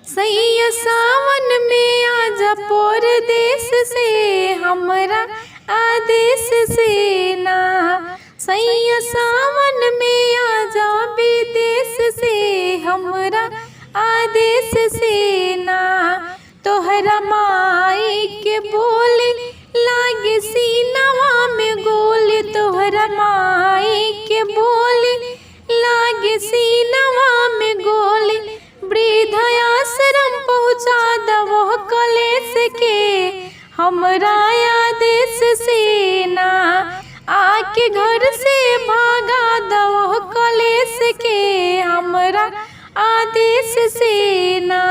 सैया सावन में आजा परदेस से हमरा आदेश से ना। सैया सावन में आजा विदेश से हमरा आदेश से ना। तोहरा माई के बोले लागे सीनवा में गोली, तोहरा माई के बोले लागे सीनवा में गोली। वृद्धाश्रम पहुँचा दवो कलेश के हमरा आदेश से ना। आके घर से भागा दवो कलेश के हमरा आदेश से ना।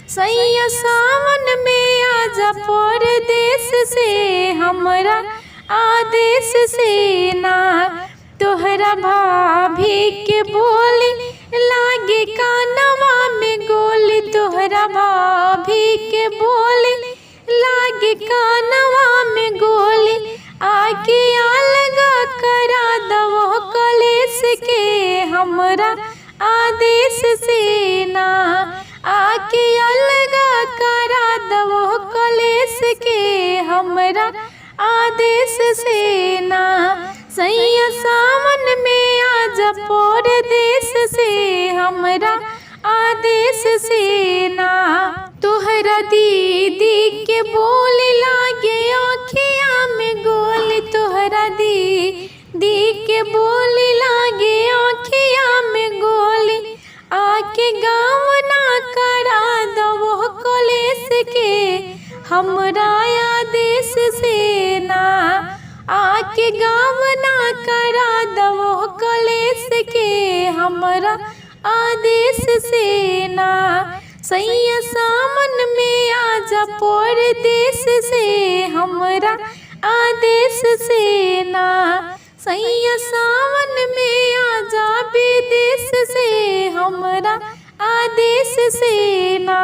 सैया सावन में आजा परदेस से हमरा आदेश से ना। तोहरा भाभी के बोली लागे कानवा में गोली, तोहरा भाभी के बोली लागे कानवा में गोली। आके अलगा करा दवो कलेश के हमरा आदेश से ना। आके अलगा करा दवो कलेश के हमरा आदेश से ना। सैया सावन में आजा परदेस से हमरा आदेश से ना। तोहरा दीदी के बोले लागे आँखिया में गोली, तोहरा दीदी के बोले लागे आँखिया में गोली। आके गाँव ना करा दवो कलेश के हमरा आदेश से ना। आके गाँव ना करा दवो कलेश के हमरा आदेश से ना। सैया सावन में आजा परदेस से हमरा आदेश से ना। सैया सावन में आजा विदेश से हमरा आदेश से ना।